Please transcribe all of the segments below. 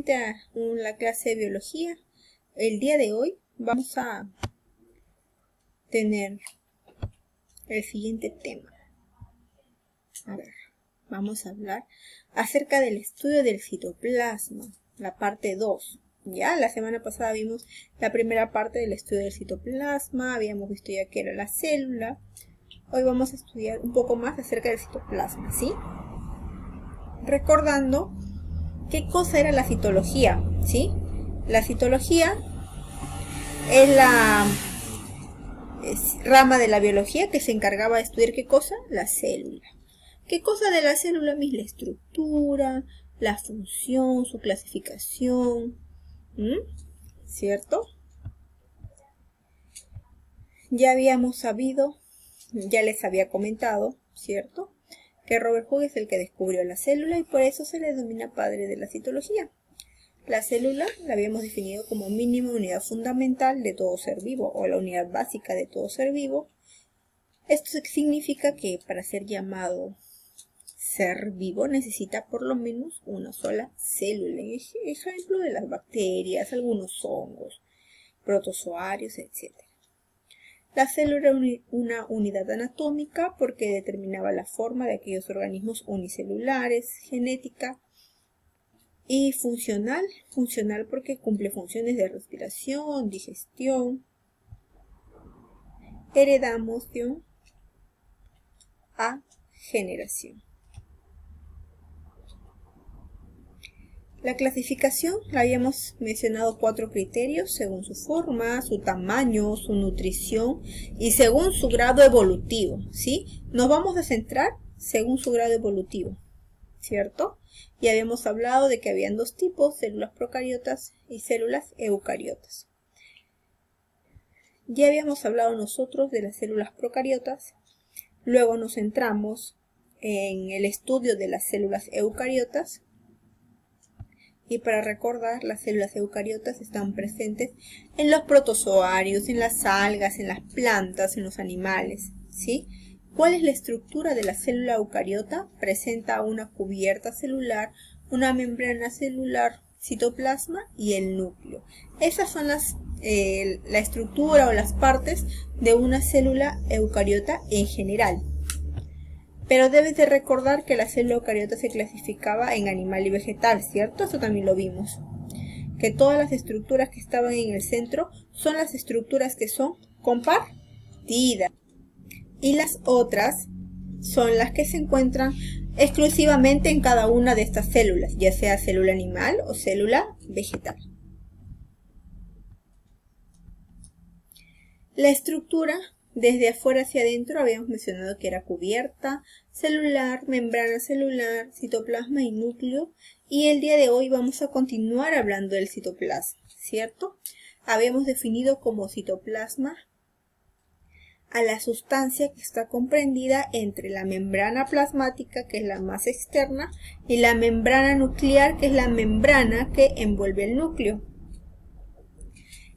nuevamente a la clase de biología. El día de hoy vamos a tener el siguiente tema. A ver, vamos a hablar acerca del estudio del citoplasma, la parte 2. Ya la semana pasada vimos la primera parte del estudio del citoplasma, habíamos visto ya que era la célula. Hoy vamos a estudiar un poco más acerca del citoplasma, ¿sí? Recordando qué cosa era la citología, ¿sí? La citología es la rama de la biología que se encargaba de estudiar ¿qué cosa? La célula. ¿Qué cosa de la célula? La estructura, la función, su clasificación, ¿cierto? Ya habíamos sabido, ya les había comentado, ¿cierto?, que Robert Hooke es el que descubrió la célula y por eso se le denomina padre de la citología. La célula la habíamos definido como mínima unidad fundamental de todo ser vivo, o la unidad básica de todo ser vivo. Esto significa que para ser llamado ser vivo necesita por lo menos una sola célula. Ejemplo de las bacterias, algunos hongos, protozoarios, etc. La célula era una unidad anatómica porque determinaba la forma de aquellos organismos unicelulares, genética y funcional. Funcional porque cumple funciones de respiración, digestión, heredación a generación. La clasificación, la habíamos mencionado 4 criterios según su forma, su tamaño, su nutrición y según su grado evolutivo, ¿sí? Nos vamos a centrar según su grado evolutivo, ¿cierto? Y habíamos hablado de que habían 2 tipos, células procariotas y células eucariotas. Ya habíamos hablado nosotros de las células procariotas, luego nos centramos en el estudio de las células eucariotas. Y para recordar, las células eucariotas están presentes en los protozoarios, en las algas, en las plantas, en los animales, ¿sí? ¿Cuál es la estructura de la célula eucariota? Presenta una cubierta celular, una membrana celular, citoplasma y el núcleo. Esas son la estructura o las partes de una célula eucariota en general. Pero debes de recordar que la célula eucariota se clasificaba en animal y vegetal, ¿cierto? Eso también lo vimos. Que todas las estructuras que estaban en el centro son las estructuras que son compartidas. Y las otras son las que se encuentran exclusivamente en cada una de estas células, ya sea célula animal o célula vegetal. La estructura desde afuera hacia adentro habíamos mencionado que era cubierta celular, membrana celular, citoplasma y núcleo. Y el día de hoy vamos a continuar hablando del citoplasma, ¿cierto? Habíamos definido como citoplasma a la sustancia que está comprendida entre la membrana plasmática, que es la más externa, y la membrana nuclear, que es la membrana que envuelve el núcleo.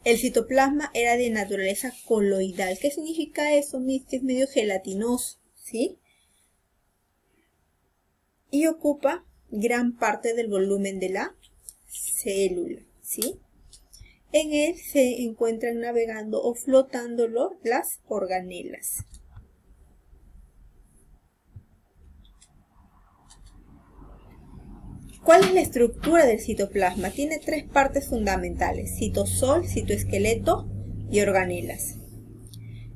El citoplasma era de naturaleza coloidal. ¿Qué significa eso, Miss? Que es medio gelatinoso, ¿sí? Y ocupa gran parte del volumen de la célula, ¿sí? En él se encuentran navegando o flotando las organelas. ¿Cuál es la estructura del citoplasma? Tiene 3 partes fundamentales: citosol, citoesqueleto y organelas.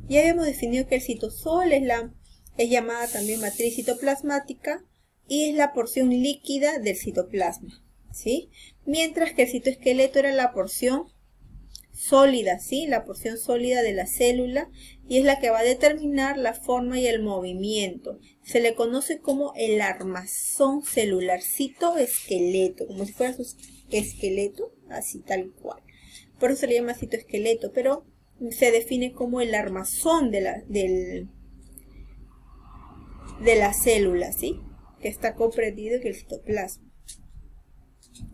Ya habíamos definido que el citosol es llamada también matriz citoplasmática y es la porción líquida del citoplasma, ¿sí? Mientras que el citoesqueleto era la porción sólida, ¿sí? La porción sólida de la célula, y es la que va a determinar la forma y el movimiento. Se le conoce como el armazón celular, citoesqueleto, como si fuera su esqueleto, así tal cual. Por eso se le llama citoesqueleto, pero se define como el armazón de la célula, ¿sí? Que está comprendido en el citoplasma.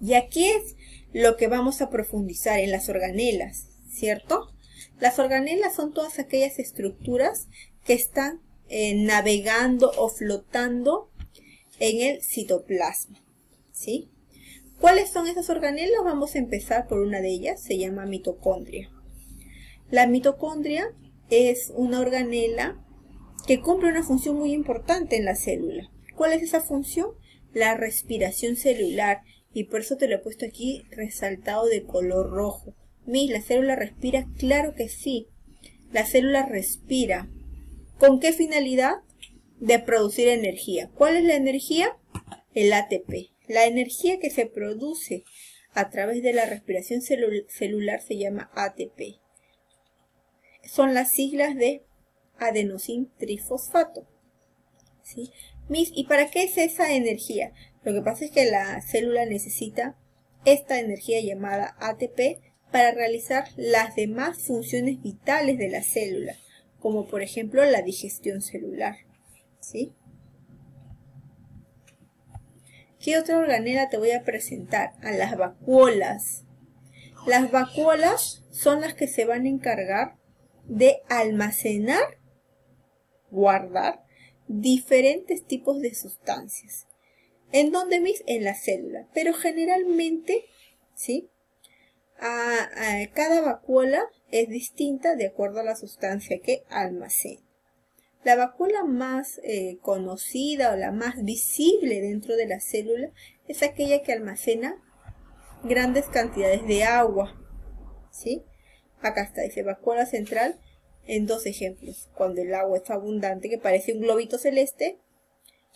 Y aquí es lo que vamos a profundizar en las organelas, ¿cierto? Las organelas son todas aquellas estructuras que están navegando o flotando en el citoplasma, ¿sí? ¿Cuáles son esas organelas? Vamos a empezar por una de ellas, se llama mitocondria. La mitocondria es una organela que cumple una función muy importante en la célula. ¿Cuál es esa función? La respiración celular, y por eso te lo he puesto aquí resaltado de color rojo. Miss, ¿la célula respira? Claro que sí. La célula respira. ¿Con qué finalidad? De producir energía. ¿Cuál es la energía? El ATP. La energía que se produce a través de la respiración celular se llama ATP. Son las siglas de adenosín trifosfato. ¿Sí? Miss, ¿y para qué es esa energía? Lo que pasa es que la célula necesita esta energía llamada ATP para realizar las demás funciones vitales de la célula, como por ejemplo la digestión celular. ¿Sí? ¿Qué otra organela te voy a presentar? A las vacuolas. Las vacuolas son las que se van a encargar de almacenar, guardar diferentes tipos de sustancias. ¿En dónde, Miss? En la célula. Pero generalmente, ¿sí? Cada vacuola es distinta de acuerdo a la sustancia que almacena. La vacuola más conocida o la más visible dentro de la célula es aquella que almacena grandes cantidades de agua. ¿Sí? Acá está, dice vacuola central en dos ejemplos. Cuando el agua es abundante, que parece un globito celeste,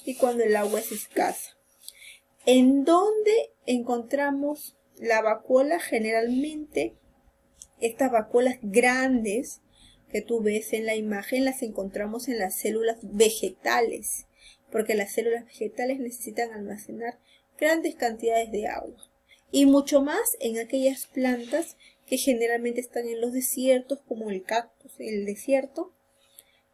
y cuando el agua es escasa. ¿En dónde encontramos la vacuola? Generalmente, estas vacuolas grandes que tú ves en la imagen las encontramos en las células vegetales, porque las células vegetales necesitan almacenar grandes cantidades de agua. Y mucho más en aquellas plantas que generalmente están en los desiertos, como el cactus, el desierto.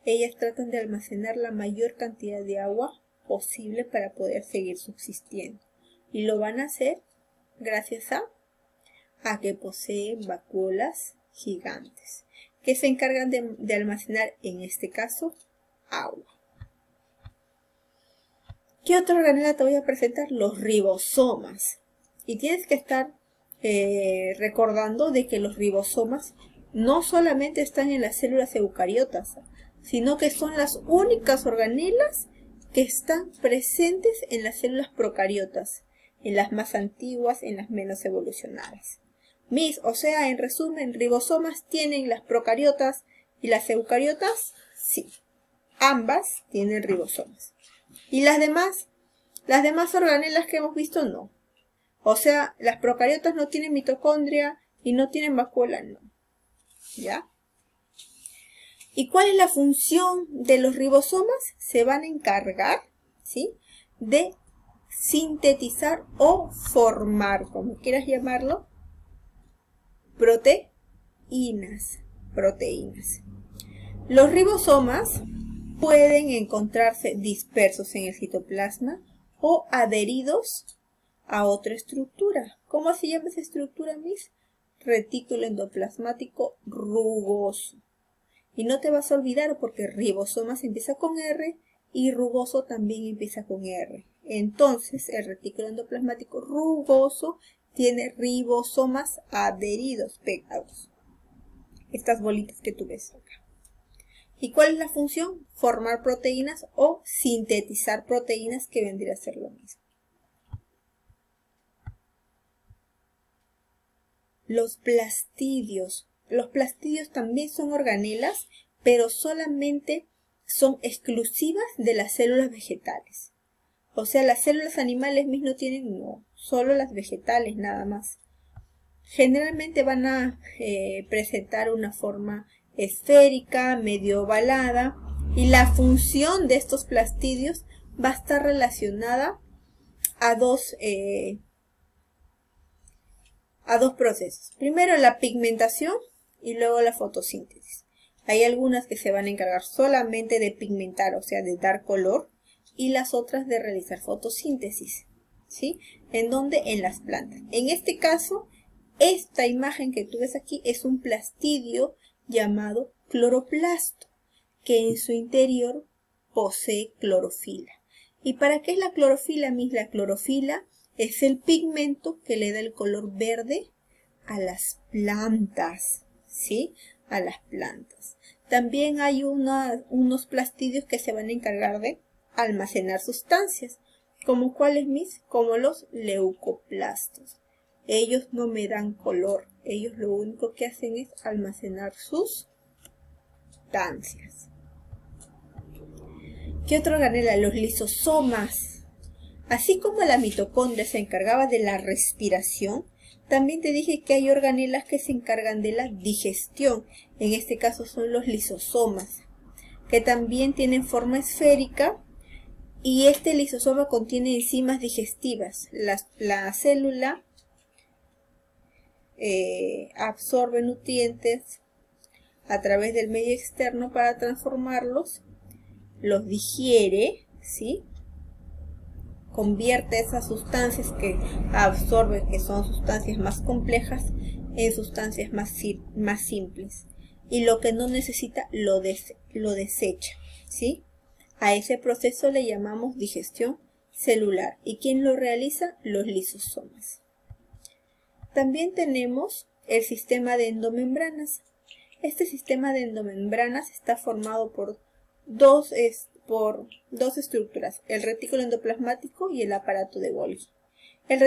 Ellas tratan de almacenar la mayor cantidad de agua posible para poder seguir subsistiendo. Y lo van a hacer gracias a que poseen vacuolas gigantes, que se encargan de almacenar, en este caso, agua. ¿Qué otra organela te voy a presentar? Los ribosomas. Y tienes que estar recordando de que los ribosomas no solamente están en las células eucariotas, sino que son las únicas organelas que están presentes en las células procariotas, en las más antiguas, en las menos evolucionadas. Miss, o sea, en resumen, ribosomas tienen las procariotas y las eucariotas, sí, ambas tienen ribosomas. Y las demás organelas que hemos visto, no. O sea, las procariotas no tienen mitocondria y no tienen vacuola, no. ¿Ya? ¿Y cuál es la función de los ribosomas? Se van a encargar, ¿sí?, de sintetizar o formar, como quieras llamarlo, proteínas. Los ribosomas pueden encontrarse dispersos en el citoplasma o adheridos a otra estructura. ¿Cómo se llama esa estructura, Miss? Retículo endoplasmático rugoso. Y no te vas a olvidar porque ribosomas empieza con R y rugoso también empieza con R. Entonces, el retículo endoplasmático rugoso tiene ribosomas adheridos, pegados. Estas bolitas que tú ves acá. ¿Y cuál es la función? Formar proteínas o sintetizar proteínas, que vendría a ser lo mismo. Los plastidios. Los plastidios también son organelas, pero solamente son exclusivas de las células vegetales. O sea, las células animales mismas no tienen, no, solo las vegetales nada más. Generalmente van a presentar una forma esférica, medio ovalada, y la función de estos plastidios va a estar relacionada a dos procesos. Primero la pigmentación y luego la fotosíntesis. Hay algunas que se van a encargar solamente de pigmentar, o sea, de dar color, y las otras de realizar fotosíntesis. ¿Sí? ¿En dónde? En las plantas. En este caso, esta imagen que tú ves aquí es un plastidio llamado cloroplasto, que en su interior posee clorofila. ¿Y para qué es la clorofila, Miss? La clorofila Es el pigmento que le da el color verde a las plantas, ¿sí? A las plantas. También hay unos plastidios que se van a encargar de almacenar sustancias. ¿Como cuáles, mis? Como los leucoplastos. Ellos no me dan color. Ellos lo único que hacen es almacenar sus sustancias. ¿Qué otra organela? Los lisosomas. Así como la mitocondria se encargaba de la respiración, también te dije que hay organelas que se encargan de la digestión. En este caso son los lisosomas, que también tienen forma esférica. Y este lisosoma contiene enzimas digestivas. La célula absorbe nutrientes a través del medio externo para transformarlos, los digiere, ¿sí? Convierte esas sustancias que absorbe, que son sustancias más complejas, en sustancias más simples. Y lo que no necesita lo desecha, ¿sí? A ese proceso le llamamos digestión celular. ¿Y quién lo realiza? Los lisosomas. También tenemos el sistema de endomembranas. Este sistema de endomembranas está formado por dos estructuras, el retículo endoplasmático y el aparato de Golgi. El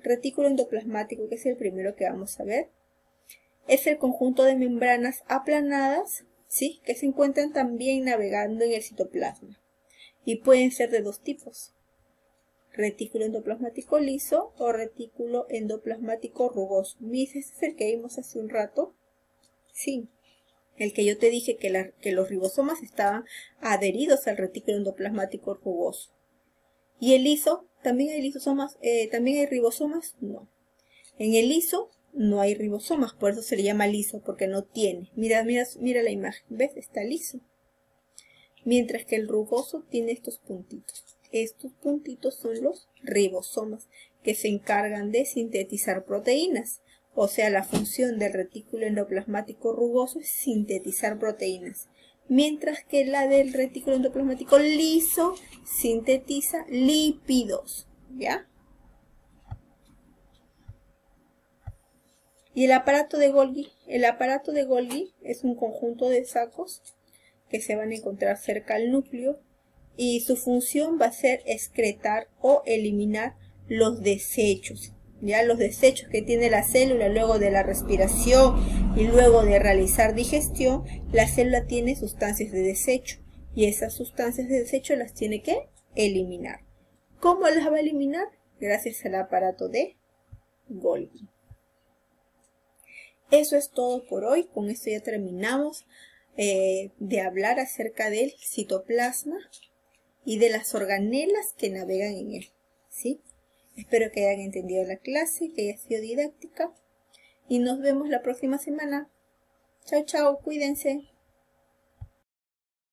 retículo endoplasmático, que es el primero que vamos a ver, es el conjunto de membranas aplanadas, ¿sí?, que se encuentran también navegando en el citoplasma. Y pueden ser de dos tipos: retículo endoplasmático liso o retículo endoplasmático rugoso. ¿Mis? Este es el que vimos hace un rato. Sí, el que yo te dije que los ribosomas estaban adheridos al retículo endoplasmático rugoso. ¿Y el liso? ¿También hay lisosomas? ¿También hay ribosomas? No. En el liso no hay ribosomas, por eso se le llama liso, porque no tiene. Mira la imagen, ¿ves? Está liso. Mientras que el rugoso tiene estos puntitos. Estos puntitos son los ribosomas, que se encargan de sintetizar proteínas. O sea, la función del retículo endoplasmático rugoso es sintetizar proteínas. Mientras que la del retículo endoplasmático liso sintetiza lípidos. ¿Ya? Y el aparato de Golgi. El aparato de Golgi es un conjunto de sacos que se van a encontrar cerca al núcleo. Y su función va a ser excretar o eliminar los desechos. Ya los desechos que tiene la célula luego de la respiración y luego de realizar digestión, la célula tiene sustancias de desecho y esas sustancias de desecho las tiene que eliminar. ¿Cómo las va a eliminar? Gracias al aparato de Golgi. Eso es todo por hoy. Con esto ya terminamos de hablar acerca del citoplasma y de las organelas que navegan en él, ¿sí? Espero que hayan entendido la clase, que haya sido didáctica. Y nos vemos la próxima semana. Chao, chao, cuídense.